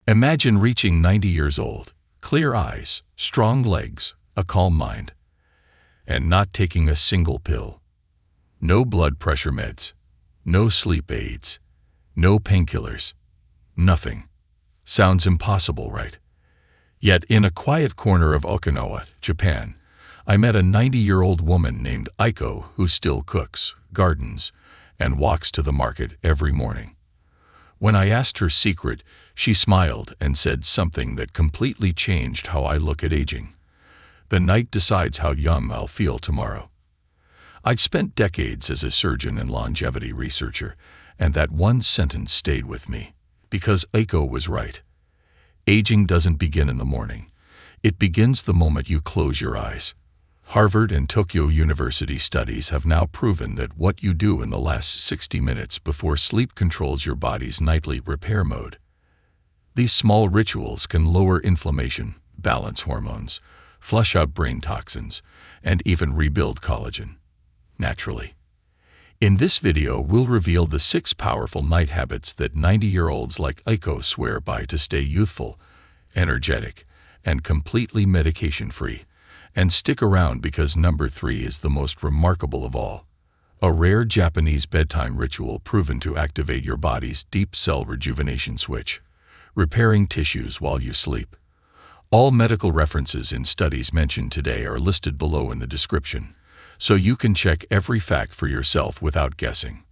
Imagine reaching 90 years old, clear eyes, strong legs, a calm mind, and not taking a single pill. No blood pressure meds, no sleep aids, no painkillers, nothing. Sounds impossible, right? Yet in a quiet corner of Okinawa, Japan, I met a 90-year-old woman named Aiko who still cooks, gardens, and walks to the market every morning. When I asked her secret, she smiled and said something that completely changed how I look at aging. The night decides how young I'll feel tomorrow. I'd spent decades as a surgeon and longevity researcher, and that one sentence stayed with me, because Aiko was right. Aging doesn't begin in the morning. It begins the moment you close your eyes. Harvard and Tokyo University studies have now proven that what you do in the last 60 minutes before sleep controls your body's nightly repair mode. These small rituals can lower inflammation, balance hormones, flush out brain toxins, and even rebuild collagen naturally. In this video, we'll reveal the 6 powerful night habits that 90-year-olds like Aiko swear by to stay youthful, energetic, and completely medication-free. And stick around because number 3 is the most remarkable of all. A rare Japanese bedtime ritual proven to activate your body's deep cell rejuvenation switch, repairing tissues while you sleep. All medical references in studies mentioned today are listed below in the description, so you can check every fact for yourself without guessing.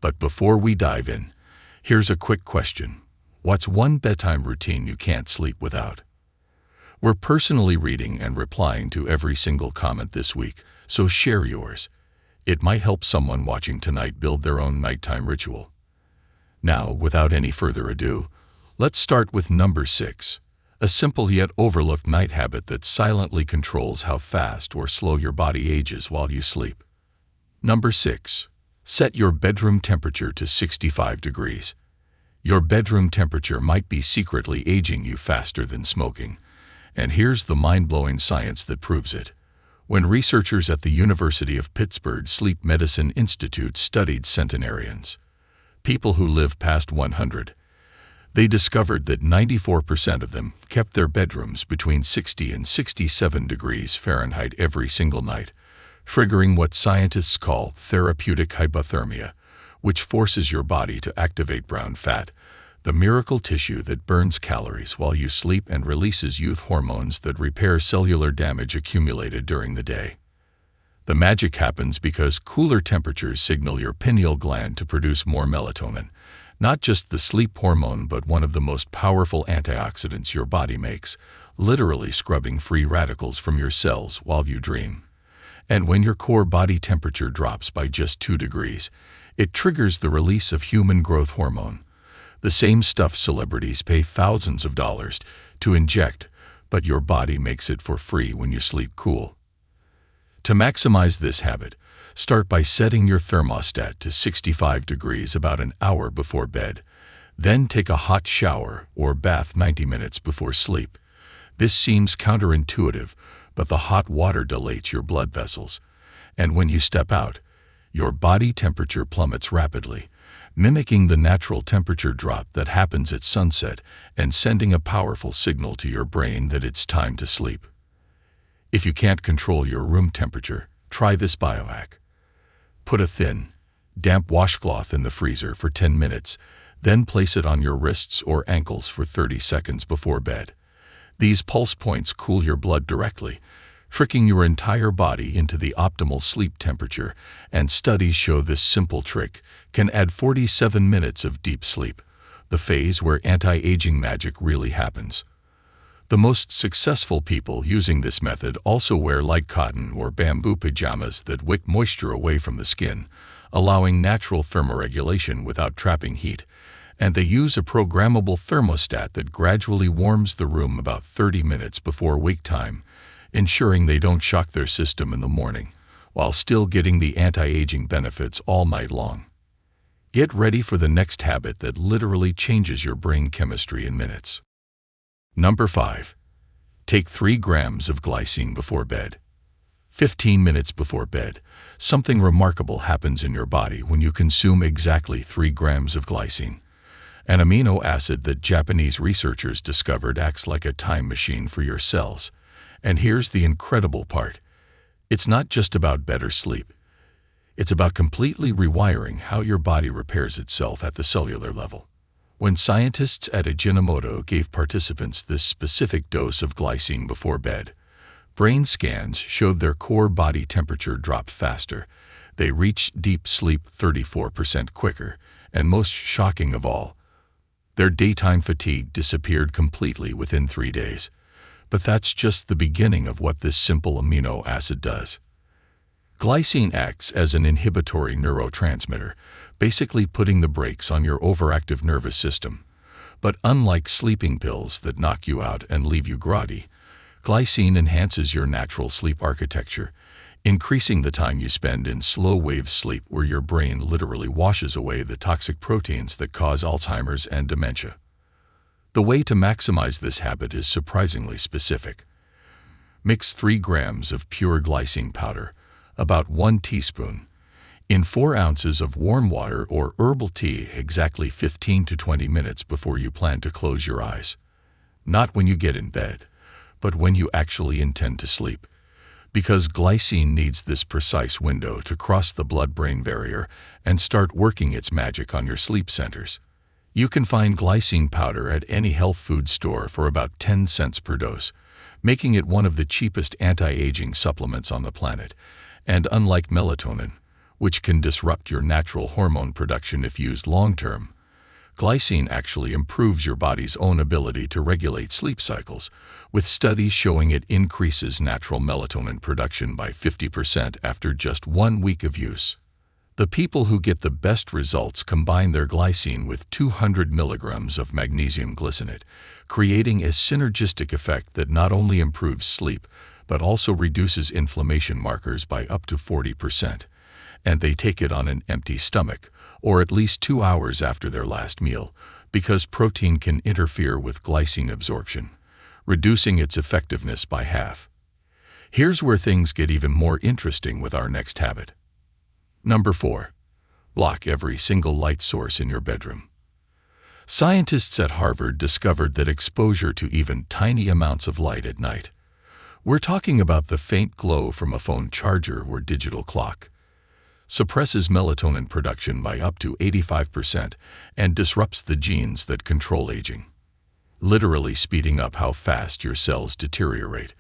But before we dive in, here's a quick question. What's one bedtime routine you can't sleep without? We're personally reading and replying to every single comment this week, so share yours. It might help someone watching tonight build their own nighttime ritual. Now, without any further ado, let's start with number 6, a simple yet overlooked night habit that silently controls how fast or slow your body ages while you sleep. Number 6. Set your bedroom temperature to 65 degrees. Your bedroom temperature might be secretly aging you faster than smoking. And here's the mind-blowing science that proves it. When researchers at the University of Pittsburgh Sleep Medicine Institute studied centenarians, people who live past 100, they discovered that 94% of them kept their bedrooms between 60 and 67 degrees Fahrenheit every single night, triggering what scientists call therapeutic hypothermia, which forces your body to activate brown fat, the miracle tissue that burns calories while you sleep and releases youth hormones that repair cellular damage accumulated during the day. The magic happens because cooler temperatures signal your pineal gland to produce more melatonin, not just the sleep hormone but one of the most powerful antioxidants your body makes, literally scrubbing free radicals from your cells while you dream. And when your core body temperature drops by just 2 degrees, it triggers the release of human growth hormone, the same stuff celebrities pay thousands of dollars to inject, but your body makes it for free when you sleep cool. To maximize this habit, start by setting your thermostat to 65 degrees about an hour before bed. Then take a hot shower or bath 90 minutes before sleep. This seems counterintuitive, but the hot water dilates your blood vessels. And when you step out, your body temperature plummets rapidly, mimicking the natural temperature drop that happens at sunset and sending a powerful signal to your brain that it's time to sleep. If you can't control your room temperature, try this biohack. Put a thin, damp washcloth in the freezer for 10 minutes, then place it on your wrists or ankles for 30 seconds before bed. These pulse points cool your blood directly, tricking your entire body into the optimal sleep temperature, and studies show this simple trick can add 47 minutes of deep sleep, the phase where anti-aging magic really happens. The most successful people using this method also wear light cotton or bamboo pajamas that wick moisture away from the skin, allowing natural thermoregulation without trapping heat, and they use a programmable thermostat that gradually warms the room about 30 minutes before wake time, ensuring they don't shock their system in the morning, while still getting the anti-aging benefits all night long. Get ready for the next habit that literally changes your brain chemistry in minutes. Number 5. Take 3 grams of glycine before bed. 15 minutes before bed, something remarkable happens in your body when you consume exactly 3 grams of glycine. An amino acid that Japanese researchers discovered acts like a time machine for your cells. And here's the incredible part. It's not just about better sleep. It's about completely rewiring how your body repairs itself at the cellular level. When scientists at Ajinomoto gave participants this specific dose of glycine before bed, brain scans showed their core body temperature dropped faster. They reached deep sleep 34% quicker, and most shocking of all, their daytime fatigue disappeared completely within 3 days. But that's just the beginning of what this simple amino acid does. Glycine acts as an inhibitory neurotransmitter, basically putting the brakes on your overactive nervous system. But unlike sleeping pills that knock you out and leave you groggy, glycine enhances your natural sleep architecture, increasing the time you spend in slow-wave sleep where your brain literally washes away the toxic proteins that cause Alzheimer's and dementia. The way to maximize this habit is surprisingly specific. Mix 3 grams of pure glycine powder, about 1 teaspoon, in 4 ounces of warm water or herbal tea exactly 15 to 20 minutes before you plan to close your eyes. Not when you get in bed, but when you actually intend to sleep. Because glycine needs this precise window to cross the blood-brain barrier and start working its magic on your sleep centers. You can find glycine powder at any health food store for about 10 cents per dose, making it one of the cheapest anti-aging supplements on the planet. And unlike melatonin, which can disrupt your natural hormone production if used long-term, glycine actually improves your body's own ability to regulate sleep cycles, with studies showing it increases natural melatonin production by 50% after just 1 week of use. The people who get the best results combine their glycine with 200 milligrams of magnesium glycinate, creating a synergistic effect that not only improves sleep, but also reduces inflammation markers by up to 40%. And they take it on an empty stomach, or at least 2 hours after their last meal, because protein can interfere with glycine absorption, reducing its effectiveness by half. Here's where things get even more interesting with our next habit. Number 4. Block every single light source in your bedroom. Scientists at Harvard discovered that exposure to even tiny amounts of light at night, we're talking about the faint glow from a phone charger or digital clock, suppresses melatonin production by up to 85% and disrupts the genes that control aging, literally speeding up how fast your cells deteriorate,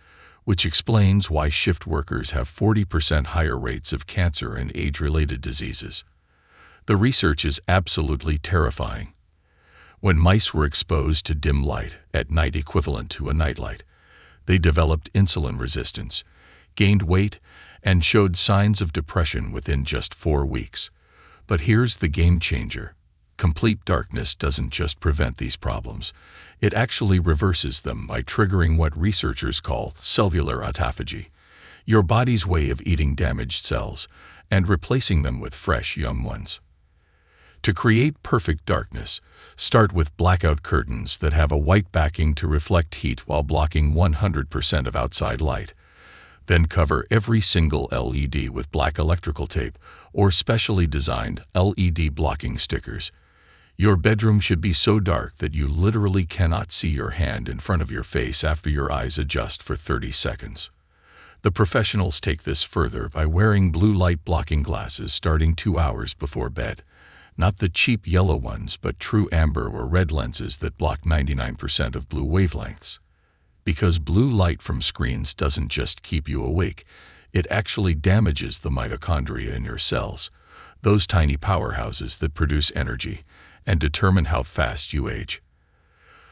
which explains why shift workers have 40% higher rates of cancer and age-related diseases. The research is absolutely terrifying. When mice were exposed to dim light at night equivalent to a nightlight, they developed insulin resistance, gained weight, and showed signs of depression within just 4 weeks. But here's the game changer. Complete darkness doesn't just prevent these problems. It actually reverses them by triggering what researchers call cellular autophagy, your body's way of eating damaged cells and replacing them with fresh, young ones. To create perfect darkness, start with blackout curtains that have a white backing to reflect heat while blocking 100% of outside light. Then cover every single LED with black electrical tape or specially designed LED blocking stickers. Your bedroom should be so dark that you literally cannot see your hand in front of your face after your eyes adjust for 30 seconds. The professionals take this further by wearing blue light blocking glasses starting 2 hours before bed. Not the cheap yellow ones, but true amber or red lenses that block 99% of blue wavelengths. Because blue light from screens doesn't just keep you awake, it actually damages the mitochondria in your cells, those tiny powerhouses that produce energy and determine how fast you age.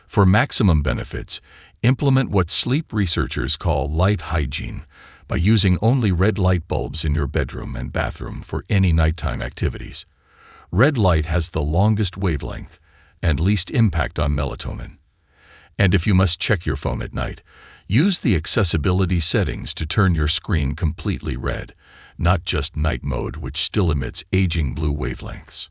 For maximum benefits, implement what sleep researchers call light hygiene by using only red light bulbs in your bedroom and bathroom for any nighttime activities. Red light has the longest wavelength and least impact on melatonin. And if you must check your phone at night, use the accessibility settings to turn your screen completely red, not just night mode, which still emits aging blue wavelengths.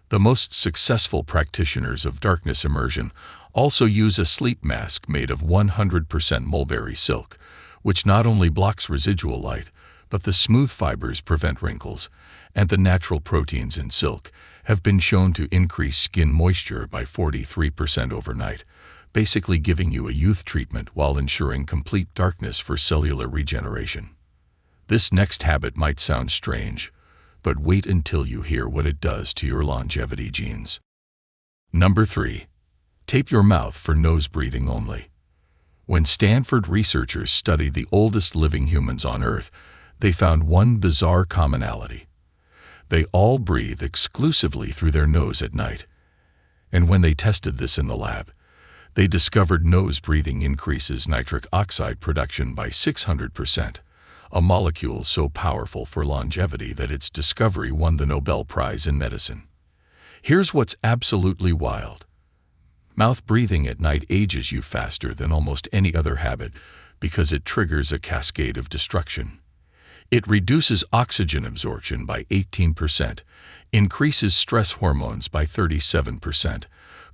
The most successful practitioners of darkness immersion also use a sleep mask made of 100% mulberry silk, which not only blocks residual light, but the smooth fibers prevent wrinkles, and the natural proteins in silk have been shown to increase skin moisture by 43% overnight, basically giving you a youth treatment while ensuring complete darkness for cellular regeneration. This next habit might sound strange, but wait until you hear what it does to your longevity genes. Number 3. Tape your mouth for nose breathing only. When Stanford researchers studied the oldest living humans on Earth, they found one bizarre commonality. They all breathe exclusively through their nose at night. And when they tested this in the lab, they discovered nose breathing increases nitric oxide production by 600%, a molecule so powerful for longevity that its discovery won the Nobel Prize in Medicine. Here's what's absolutely wild. Mouth breathing at night ages you faster than almost any other habit because it triggers a cascade of destruction. It reduces oxygen absorption by 18%, increases stress hormones by 37%,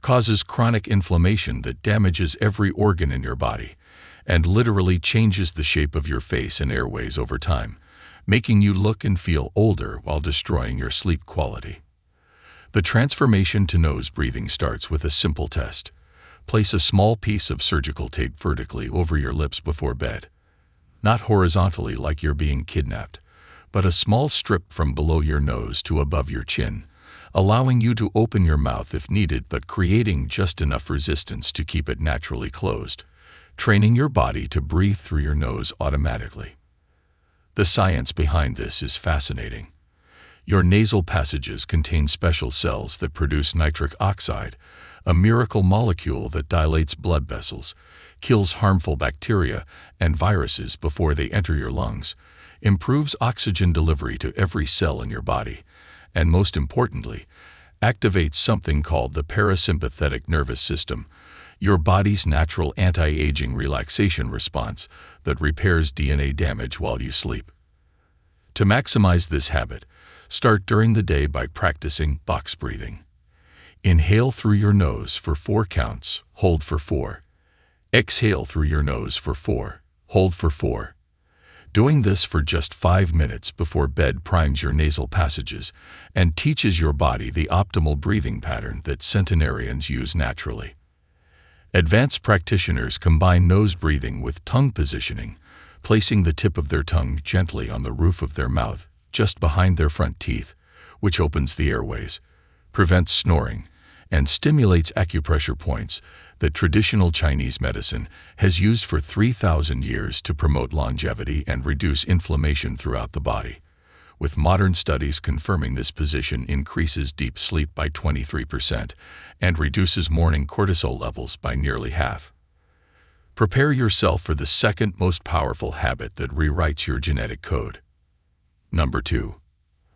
causes chronic inflammation that damages every organ in your body, and literally changes the shape of your face and airways over time, making you look and feel older while destroying your sleep quality. The transformation to nose breathing starts with a simple test. Place a small piece of surgical tape vertically over your lips before bed. Not horizontally like you're being kidnapped, but a small strip from below your nose to above your chin, allowing you to open your mouth if needed but creating just enough resistance to keep it naturally closed, training your body to breathe through your nose automatically. The science behind this is fascinating. Your nasal passages contain special cells that produce nitric oxide, a miracle molecule that dilates blood vessels, kills harmful bacteria and viruses before they enter your lungs, improves oxygen delivery to every cell in your body, and most importantly, activates something called the parasympathetic nervous system, your body's natural anti-aging relaxation response that repairs DNA damage while you sleep. To maximize this habit, start during the day by practicing box breathing. Inhale through your nose for 4 counts, hold for 4. Exhale through your nose for 4, hold for 4. Doing this for just 5 minutes before bed primes your nasal passages and teaches your body the optimal breathing pattern that centenarians use naturally. Advanced practitioners combine nose breathing with tongue positioning, placing the tip of their tongue gently on the roof of their mouth, just behind their front teeth, which opens the airways, prevents snoring, and stimulates acupressure points that traditional Chinese medicine has used for 3,000 years to promote longevity and reduce inflammation throughout the body, with modern studies confirming this position increases deep sleep by 23% and reduces morning cortisol levels by nearly half. Prepare yourself for the second most powerful habit that rewrites your genetic code. Number 2.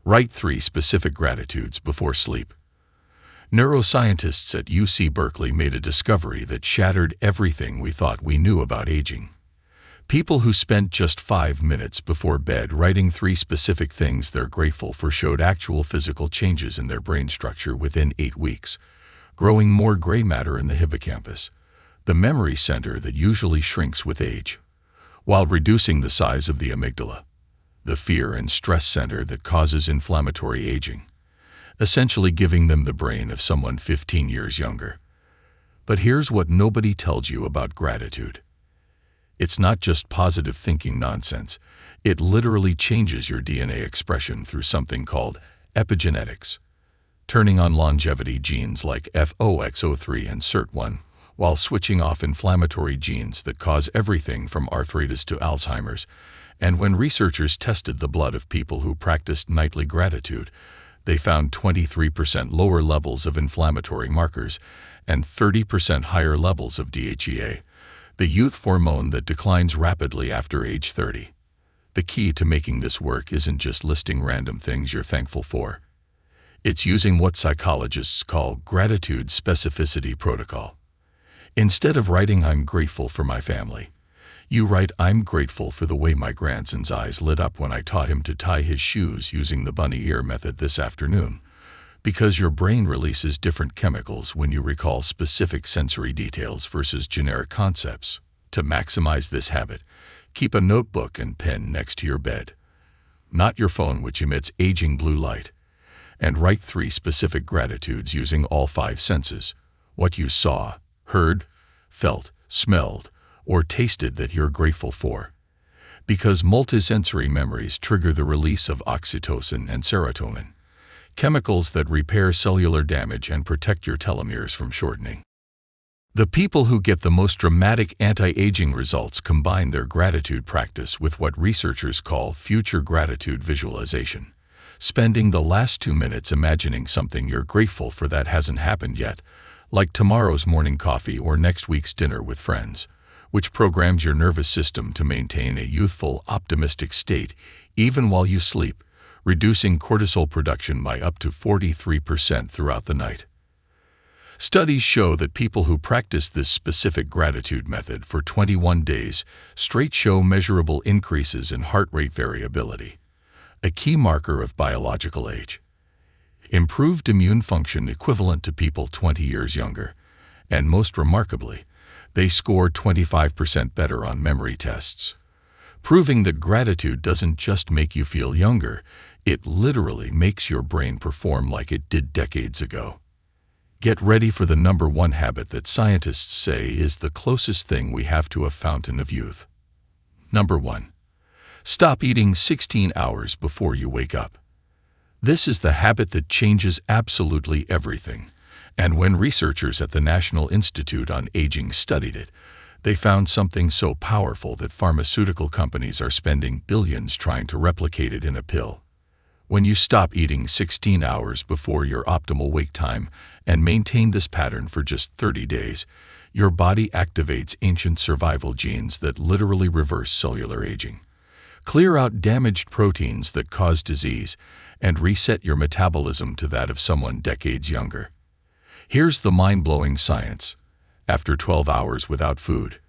Write 3 specific gratitudes before sleep. Neuroscientists at UC Berkeley made a discovery that shattered everything we thought we knew about aging. People who spent just 5 minutes before bed writing 3 specific things they're grateful for showed actual physical changes in their brain structure within 8 weeks, growing more gray matter in the hippocampus, the memory center that usually shrinks with age, while reducing the size of the amygdala, the fear and stress center that causes inflammatory aging, essentially giving them the brain of someone 15 years younger. But here's what nobody tells you about gratitude. It's not just positive thinking nonsense. It literally changes your DNA expression through something called epigenetics, turning on longevity genes like FOXO3 and SIRT1, while switching off inflammatory genes that cause everything from arthritis to Alzheimer's. And when researchers tested the blood of people who practiced nightly gratitude, they found 23% lower levels of inflammatory markers and 30% higher levels of DHEA, the youth hormone that declines rapidly after age 30. The key to making this work isn't just listing random things you're thankful for. It's using what psychologists call gratitude specificity protocol. Instead of writing "I'm grateful for my family," you write "I'm grateful for the way my grandson's eyes lit up when I taught him to tie his shoes using the bunny ear method this afternoon," because your brain releases different chemicals when you recall specific sensory details versus generic concepts. To maximize this habit, keep a notebook and pen next to your bed, not your phone, which emits aging blue light, and write 3 specific gratitudes using all 5 senses: what you saw, heard, felt, smelled, or tasted that you're grateful for. Because multisensory memories trigger the release of oxytocin and serotonin, chemicals that repair cellular damage and protect your telomeres from shortening. The people who get the most dramatic anti-aging results combine their gratitude practice with what researchers call future gratitude visualization, spending the last 2 minutes imagining something you're grateful for that hasn't happened yet, like tomorrow's morning coffee or next week's dinner with friends, which programs your nervous system to maintain a youthful, optimistic state even while you sleep, reducing cortisol production by up to 43% throughout the night. Studies show that people who practice this specific gratitude method for 21 days straight show measurable increases in heart rate variability, a key marker of biological age, improved immune function equivalent to people 20 years younger, and most remarkably, they score 25% better on memory tests, proving that gratitude doesn't just make you feel younger, it literally makes your brain perform like it did decades ago. Get ready for the number 1 habit that scientists say is the closest thing we have to a fountain of youth. Number 1. Stop eating 16 hours before you wake up. This is the habit that changes absolutely everything. And when researchers at the National Institute on Aging studied it, they found something so powerful that pharmaceutical companies are spending billions trying to replicate it in a pill. When you stop eating 16 hours before your optimal wake time and maintain this pattern for just 30 days, your body activates ancient survival genes that literally reverse cellular aging, clear out damaged proteins that cause disease, and reset your metabolism to that of someone decades younger. Here's the mind-blowing science. After 12 hours without food,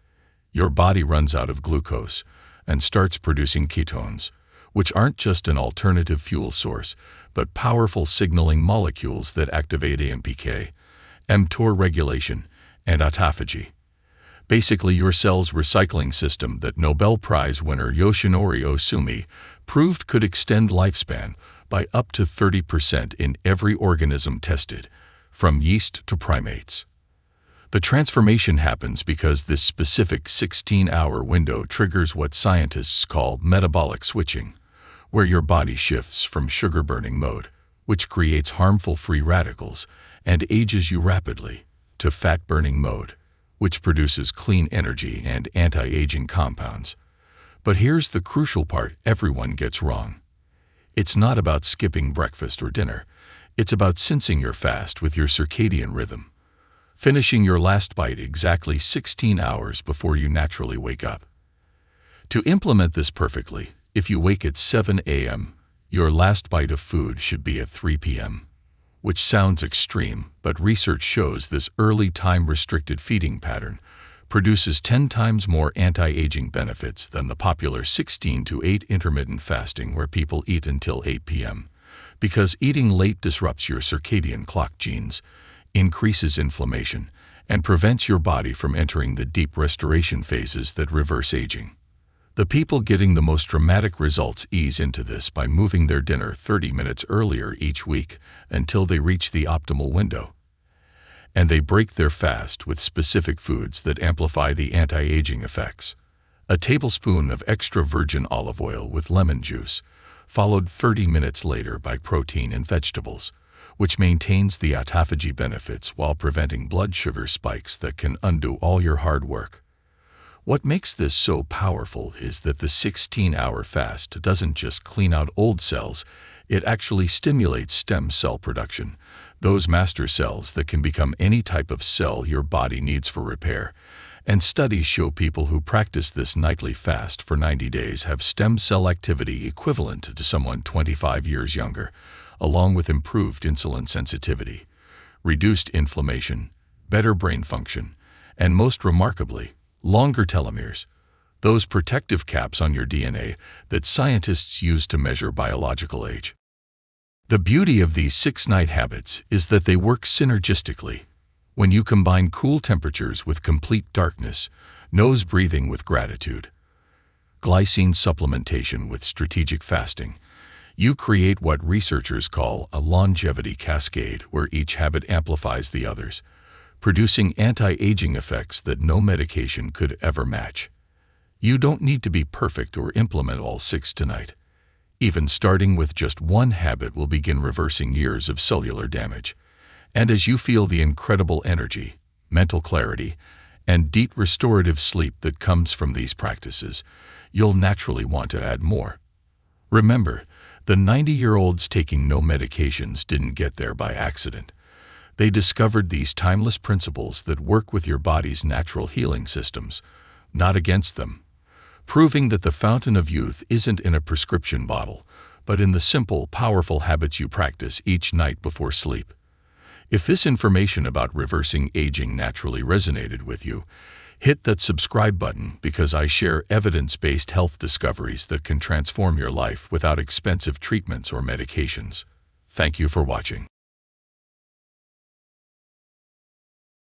your body runs out of glucose and starts producing ketones, which aren't just an alternative fuel source, but powerful signaling molecules that activate AMPK, mTOR regulation, and autophagy. Basically, your cell's recycling system that Nobel Prize winner Yoshinori Ohsumi proved could extend lifespan by up to 30% in every organism tested, from yeast to primates. The transformation happens because this specific 16-hour window triggers what scientists call metabolic switching, where your body shifts from sugar-burning mode, which creates harmful free radicals and ages you rapidly, to fat-burning mode, which produces clean energy and anti-aging compounds. But here's the crucial part everyone gets wrong. It's not about skipping breakfast or dinner. It's about syncing your fast with your circadian rhythm, finishing your last bite exactly 16 hours before you naturally wake up. To implement this perfectly, if you wake at 7 a.m., your last bite of food should be at 3 p.m., which sounds extreme, but research shows this early time-restricted feeding pattern produces 10 times more anti-aging benefits than the popular 16 to 8 intermittent fasting where people eat until 8 p.m., because eating late disrupts your circadian clock genes, increases inflammation, and prevents your body from entering the deep restoration phases that reverse aging. The people getting the most dramatic results ease into this by moving their dinner 30 minutes earlier each week until they reach the optimal window. And they break their fast with specific foods that amplify the anti-aging effects. A tablespoon of extra virgin olive oil with lemon juice, followed 30 minutes later by protein and vegetables, which maintains the autophagy benefits while preventing blood sugar spikes that can undo all your hard work. What makes this so powerful is that the 16-hour fast doesn't just clean out old cells, it actually stimulates stem cell production, those master cells that can become any type of cell your body needs for repair. And studies show people who practice this nightly fast for 90 days have stem cell activity equivalent to someone 25 years younger, along with improved insulin sensitivity, reduced inflammation, better brain function, and most remarkably, longer telomeres, those protective caps on your DNA that scientists use to measure biological age. The beauty of these 6-night habits is that they work synergistically. When you combine cool temperatures with complete darkness, nose breathing with gratitude, glycine supplementation with strategic fasting, You create what researchers call a longevity cascade, where each habit amplifies the others, producing anti-aging effects that no medication could ever match. You don't need to be perfect or implement all 6 tonight. Even starting with just one habit will begin reversing years of cellular damage. And as you feel the incredible energy, mental clarity, and deep restorative sleep that comes from these practices, you'll naturally want to add more. Remember, the 90-year-olds taking no medications didn't get there by accident. They discovered these timeless principles that work with your body's natural healing systems, not against them, proving that the fountain of youth isn't in a prescription bottle, but in the simple, powerful habits you practice each night before sleep. If this information about reversing aging naturally resonated with you, hit that subscribe button, because I share evidence-based health discoveries that can transform your life without expensive treatments or medications. Thank you for watching.